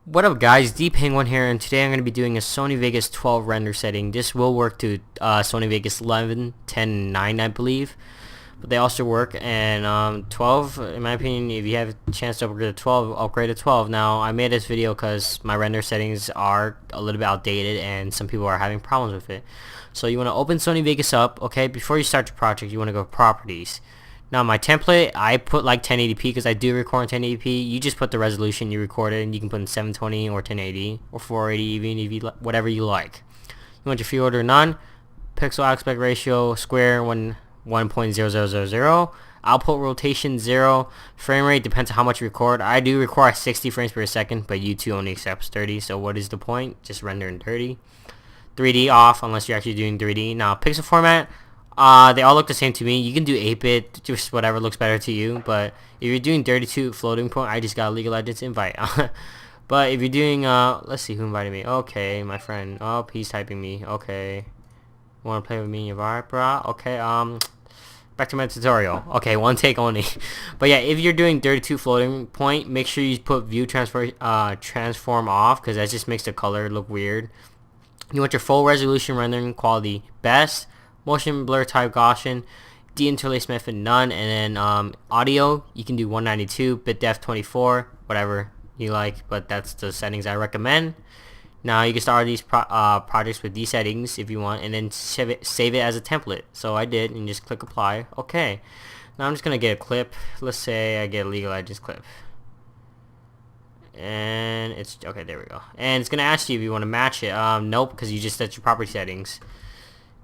What up guys, Penguin here, and today I'm going to be doing a Sony Vegas 12 render setting. This will work to Sony Vegas 11, 10, and 9 I believe, but they also work, and 12, in my opinion, if you have a chance to upgrade to 12, upgrade to 12. Now I made this video because my render settings are a little bit outdated and some people are having problems with it. So you want to open Sony Vegas up. Okay, before you start the project you want to go properties. Now my template, I put like 1080p because I do record in 1080p. You just put the resolution you recorded, and you can put in 720 or 1080 or 480 even if you whatever you like. You want your field order none, pixel aspect ratio square 1.0000, output rotation 0, frame rate depends on how much you record. I do record 60 frames per second, but YouTube only accepts 30. So what is the point? Just render in 30. 3D off unless you're actually doing 3D. Now pixel format. They all look the same to me. You can do 8-bit, just whatever looks better to you. But if you're doing 32 floating point, I just got League of Legends invite. But if you're doing, let's see who invited me. Okay, my friend. Oh, he's typing me. Okay. Want to play with me in your vibe, bro? Okay, back to my tutorial. Okay, one take only. But yeah, if you're doing 32 floating point, make sure you put view transform off, because that just makes the color look weird. You want your full resolution rendering quality best. Motion blur type Gaussian, deinterlace method none, and then audio you can do 192, bit depth 24, whatever you like, but that's the settings I recommend. Now you can start these projects with these settings if you want, and then save it as a template. So I did, and just click apply. Okay, now I'm just gonna get a clip. Let's say I get a League of Legends clip, and it's okay. There we go. And it's gonna ask you if you want to match it. Nope, because you just set your property settings.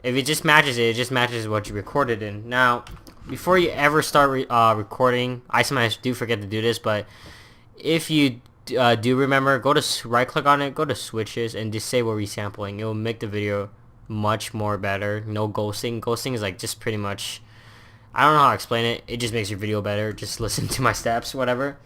If it just matches it just matches what you recorded in. Now, before you ever start recording, I sometimes do forget to do this, but if you do remember, go to right click on it, go to switches, and disable resampling. It will make the video much more better. No ghosting. Ghosting is like just pretty much, I don't know how to explain it. It just makes your video better. Just listen to my steps, whatever.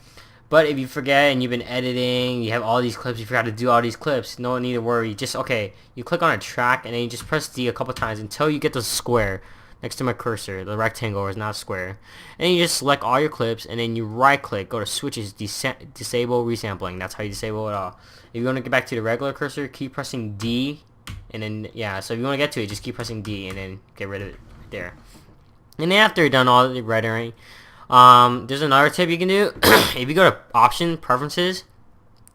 But if you forget and you've been editing, you have all these clips, you forgot to do all these clips, no need to worry. Just, okay, you click on a track and then you just press D a couple times until you get the square next to my cursor. The rectangle is not square. And you just select all your clips, and then you right click, go to switches, disable resampling. That's how you disable it all. If you want to get back to the regular cursor, keep pressing D, and then, yeah, so if you want to get to it, just keep pressing D and then get rid of it right there. And then after you're done all the rendering, there's another tip you can do. If you go to option preferences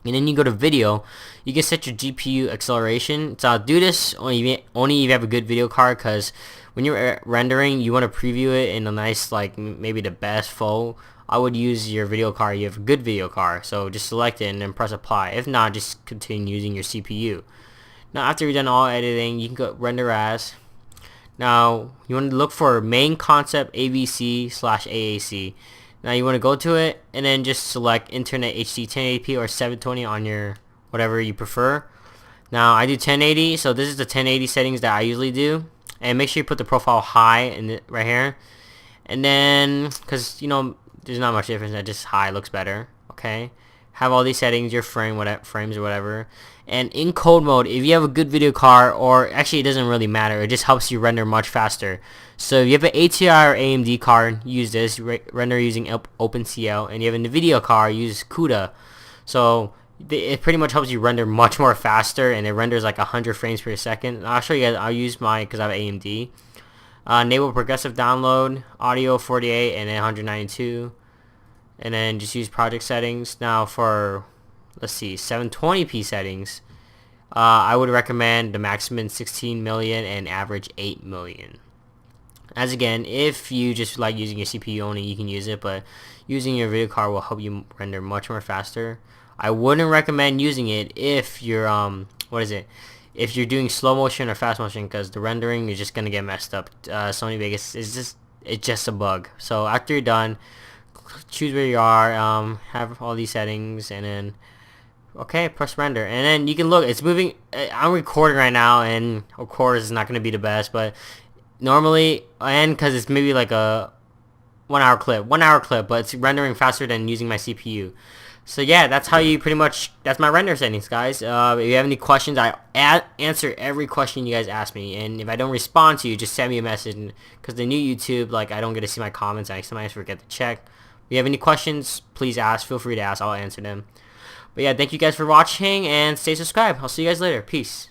and then you go to video, you can set your GPU acceleration. So do this only if you have a good video card, because when you're rendering you want to preview it in a nice, like maybe the best full. I would use your video card. You have a good video card, so just select it and then press apply. If not, just continue using your CPU. Now after you're done all editing, you can go render as. Now you want to look for main concept AVC/AAC. Now you want to go to it and then just select Internet HD 1080p or 720 on your whatever you prefer. Now I do 1080, so this is the 1080 settings that I usually do. And make sure you put the profile high in right here. And then, because you know there's not much difference, that just high looks better. Okay. Have all these settings, your frames or whatever. And in code mode, if you have a good video card, or actually it doesn't really matter, it just helps you render much faster. So if you have an ATI or AMD card, use this, render using OpenCL, and you have a NVIDIA card, use CUDA. So it pretty much helps you render much more faster, and it renders like 100 frames per second. I'll show you guys. I'll use mine because I have AMD. Enable progressive download, audio 48 and then 192. And then just use project settings. Now for, let's see, 720p settings, I would recommend the maximum 16 million and average 8 million. As again, if you just like using your CPU only, you can use it, but using your video card will help you render much more faster. I wouldn't recommend using it if you're if you're doing slow motion or fast motion, because the rendering is just gonna get messed up. Sony Vegas is just a bug. So after you're done, choose where you are, have all these settings, and then okay, press render, and then you can look, it's moving. I'm recording right now, and of course it's not going to be the best, but normally, and because it's maybe like a 1 hour clip, but it's rendering faster than using my CPU. So yeah, that's how you pretty much, that's my render settings, guys. If you have any questions, I answer every question you guys ask me, and if I don't respond to you, just send me a message, because the new YouTube, like, I don't get to see my comments, I sometimes forget to check. you have any questions, please ask. Feel free to ask. I'll answer them. But yeah, thank you guys for watching, and stay subscribed. I'll see you guys later. Peace.